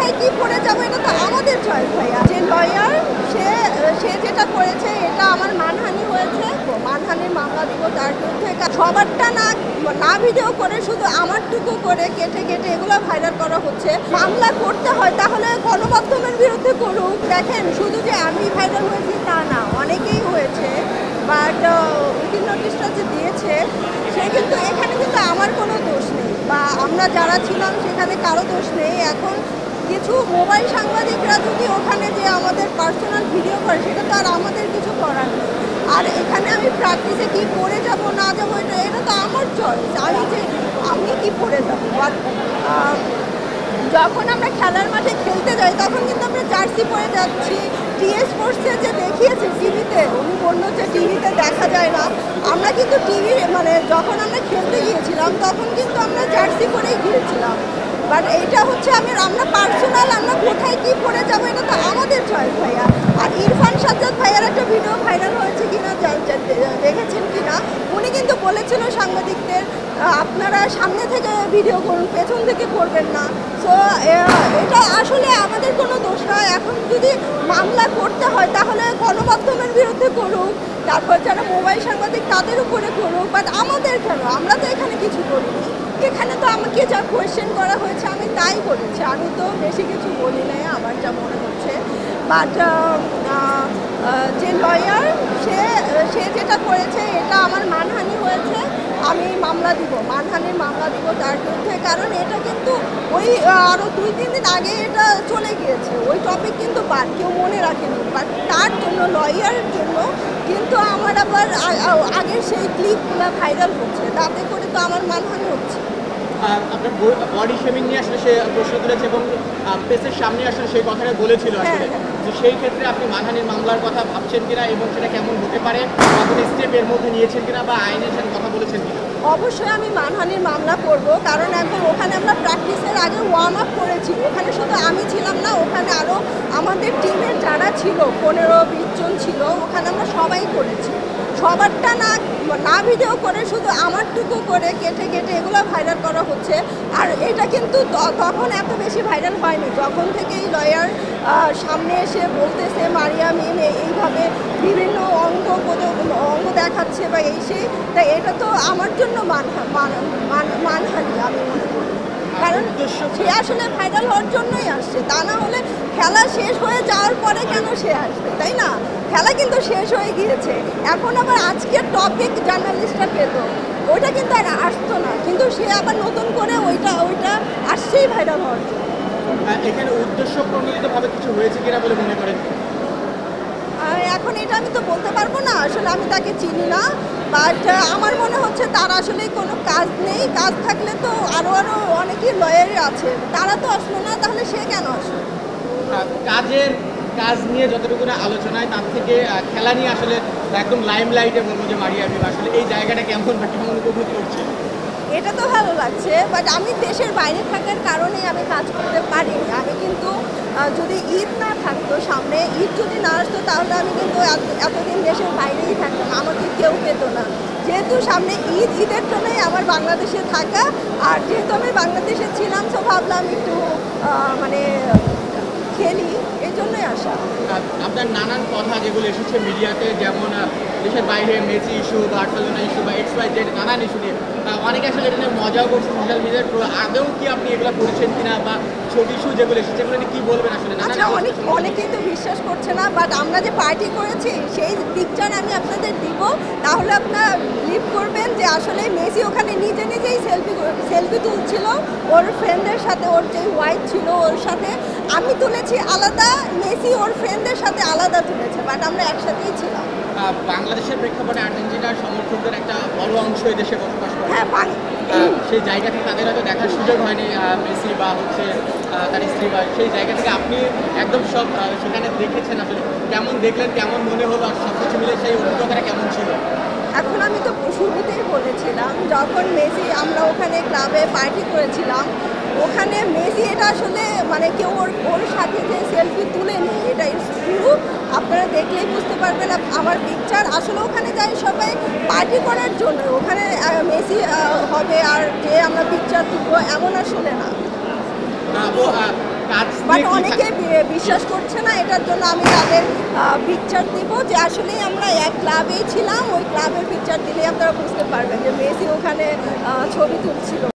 কোথায় কি পড়ে যাবো এটা তো আমাদের চয়েস ভাইয়া। যে লয়ার সে সে যেটা করেছে এটা আমার মানহানি হয়েছে, মানহানির মামলা দিব তার বিরুদ্ধে। সবারটা না না ভিডিও করে শুধু আমারটুকু করে কেটে কেটে এগুলো ভাইরাল করা হচ্ছে। মামলা করতে হয় তাহলে গণমাধ্যমের বিরুদ্ধে করুক। দেখেন শুধু যে আমি ভাইরাল হয়েছি তা না, অনেকেই হয়েছে, বাট উকিল নোটিশটা যে দিয়েছে সে কিন্তু এখানে কিন্তু আমার কোনো দোষ নেই, বা আমরা যারা ছিলাম সেখানে কারো দোষ নেই। এখন কিছু মোবাইল সাংবাদিকরা যদি ওখানে যে আমাদের পার্সোনাল ভিডিও করে সেটা তো আর আমাদের কিছু করার নেই। আর এখানে আমি প্র্যাকটিসে কি পড়ে যাব না যাবো এটা তো আমার চয়েস, আমি কি পড়ে যাবো। বাট যখন আমরা খেলার মাঠে খেলতে যাই তখন কিন্তু আমরা জার্সি পরে যাচ্ছি। টিএস স্পোর্টসে যে দেখিয়েছে টিভিতে, উনি বললো যে টিভিতে দেখা যায় না, আমরা কিন্তু টিভি মানে যখন আমরা খেলতে গিয়েছিলাম তখন কিন্তু আমরা জার্সি পরেই গিয়েছিলাম। বাট এইটা হচ্ছে আমরা পার্সোনাল, আমরা কোথায় কি পড়ে যাবো এটা তো আমাদের চয়েস ভাইয়া। আর ইরফান সাজ্জাদ ভাইয়ার একটা ভিডিও ভাইরাল হয়েছে কিনা দেখেছেন কিনা, উনি কিন্তু বলেছিল সাংবাদিকদের আপনারা সামনে থেকে ভিডিও করুন, পেছন থেকে করবেন না। সো এটা আসলে আমাদের কোনো দোষ নয়। এখন যদি মামলা করতে হয় তাহলে গণমাধ্যমের বিরুদ্ধে করুক, তারপর যারা মোবাইল সাংবাদিক তাদের উপরে করুক, বাট আমাদের কেন? আমরা তো এখানে কিছু করিনি। এখানে তো আমাকে যা কোয়েশ্চেন করা হয়েছে আমি তাই বলেছি, আমি তো বেশি কিছু বলি নাই আমার যা মনে হচ্ছে। বাট যে লয়ার সে যেটা করেছে এটা আমার মানহানি হয়েছে, আমি মামলা দিব, মানহানির মামলা দিব তার বিরুদ্ধে। কারণ এটা কিন্তু ওই আরও 2-3 দিন আগে এটা চলে গিয়েছে, ওই টপিক কিন্তু বাদ কেউ মনে রাখেনি। বাট তার জন্য লয়ারের জন্য কিন্তু আমার আবার আগের সেই ক্লিপগুলো ভাইরাল হচ্ছে, তাতে করে তো আমার মানহানি হচ্ছে। আপনার বডি শেমিং নিয়ে আসলে সে প্রশ্ন তুলেছে এবং প্রেসের সামনে আসলে সেই কথাটা বলেছিল আসলে। তো সেই ক্ষেত্রে আপনি মানহানির মামলার কথা ভাবছেন কিনা এবং সেটা কেমন হতে পারে, কোনো স্টেপ এর মধ্যে নিয়েছেন কিনা বা আইনের সাথে কথা বলেছেন কিনা? অবশ্যই আমি মানহানির মামলা করব, কারণ এখন ওখানে আমরা প্র্যাকটিসের আগে ওয়ার্ম আপ করেছি। ওখানে শুধু আমি ছিলাম না, ওখানে আরও আমাদের টিমের যারা ছিল 15-20 জন ছিল, ওখানে আমরা সবাই করেছি। সবারটা না ভিডিও করে শুধু আমারটুকু করে কেটে কেটে এগুলো ভাইরাল করা হচ্ছে। আর এটা কিন্তু তখন এত বেশি ভাইরাল হয়নি, যখন থেকে এই লয়ার সামনে এসে বলতেছে মারিয়া মিম এইভাবে বিভিন্ন অঙ্গ দেখাচ্ছে বা সেই, তাই এটা তো আমার জন্য মানহানি আমি মনে করি। কারণ সে আসলে ভাইরাল হওয়ার জন্যই আসছে, তা না হলে খেলা শেষ হয়ে যাওয়ার পরে কেন সে আসবে, তাই না? খেলা কিন্তু শেষ হয়ে গিয়েছে, এখন আবার আজকের টপিক জার্নালিস্টরা পেত, ওইটা কিন্তু আর আসতো না, কিন্তু সে আবার নতুন করে ওইটা আসছেই ভাইরাল হওয়ার জন্য। এখানে উদ্দেশ্য প্রণোদিতভাবে কিছু হয়েছে কিনা বলে মনে করেন? এখন এটা আমি তো বলতে পারবো না, আসলে আমি তাকে চিনি না। বাট আমার মনে হচ্ছে তার আসলে কোনো কাজ নেই, কাজ থাকলে তো আরও অনেকেই লয়ারই আছে, তারা তো আসলো না, তাহলে সে কেন আসলো? কাজ নিয়ে যতটুকু আলোচনায় তার থেকে খেলা নিয়ে আসলে একদম লাইমলাইটে বলবো যে মারিয়া মিম আসলে এই জায়গাটা কেমন বা কেমন উপভোগ করছে? এটা তো ভালো লাগছে, বাট আমি দেশের বাইরে থাকার কারণেই আমি কাজ করতে পারিনি। আমি কিন্তু যদি ঈদ না থাকতো সামনে, ঈদ যদি না আসতো তাহলে আমি কিন্তু এতদিন দেশের বাইরেই থাকতাম, আমাকে কেউ পেতো না। যেহেতু সামনে ঈদের জন্যই আমার বাংলাদেশে থাকা, আর যেহেতু আমি বাংলাদেশে ছিলাম তো ভাবলাম একটু মানে খেলি, এই জন্যই আসা। আপনার নানান কথা যেগুলো এসেছে মিডিয়াতে, যেমন দেশের বাইরে মেসি ইস্যু, বার্সেলোনা ইস্যু বা XYZ নানান ইস্যু নিয়ে অনেকে আসলে এটা নিয়ে মজাও করছে সোশ্যাল মিডিয়ার। আদৌ কি আপনি এগুলো করেছেন কিনা বা ছোট ইস্যু যেগুলো এসেছে সেগুলো নিয়ে কী বলবেন আসলে? আচ্ছা, অনেকেই তো বিশ্বাস করছে না, বাট আমরা যে পার্টি করেছি সেই পিকচার আমি আপনাদের দিব, তাহলে আপনারা বিলিভ করবেন যে আসলে মেসি ওখানে নিজেই সেলফি তুলছিল ওর ফ্রেন্ডদের সাথে, ওর যে ওয়াইফ ছিল ওর সাথে। আমি তুলেছি আলাদা, মেসি ওর ফ্রেন্ডদের সাথে আলাদা তুলেছে, বাট আমরা একসাথেই ছিলাম। বাংলাদেশের প্রেক্ষাপটে আর্জেন্টিনার সমর্থকদের একটা বড় অংশ এই দেশে বসবাস করে। হ্যাঁ, সেই জায়গা থেকে তাদের হয়তো দেখার সুযোগ হয়নি মেসি বা হচ্ছে তার স্ত্রী, বা সেই জায়গা থেকে আপনি একদম সব সেখানে দেখেছেন, আসলে কেমন দেখলেন, কেমন মনে হলো, আর সব কিছু মিলে সেই অভিজ্ঞতাটা কেমন ছিল? এখন আমি তো শুরুতেই বলেছিলাম, যখন মেসি আমরা ওখানে ক্লাবে পার্টি করেছিলাম, ওখানে মেসি এটা আসলে মানে কেউ ওর সাথে যে সেলফি তুলেনি, এটা শুরু আপনারা দেখলেই বুঝতে পারবেন। আমার পিকচার আসলে ওখানে যাই সবাই পার্টি করার জন্য, ওখানে মেসি হবে আর যে আমরা পিকচার তুলবো এমন আসলে না। কাজ বাট নিয়ে কি অনেকে থাক- বিশ্বাস করছে না, এটার জন্য আমি তাদের পিকচার দিব যে আসলেই আমরা এক ক্লাবেই ছিলাম, ওই ক্লাবের পিকচার দিলেই আপনারা বুঝতে পারবেন যে মেসি ওখানে ছবি তুলছিল।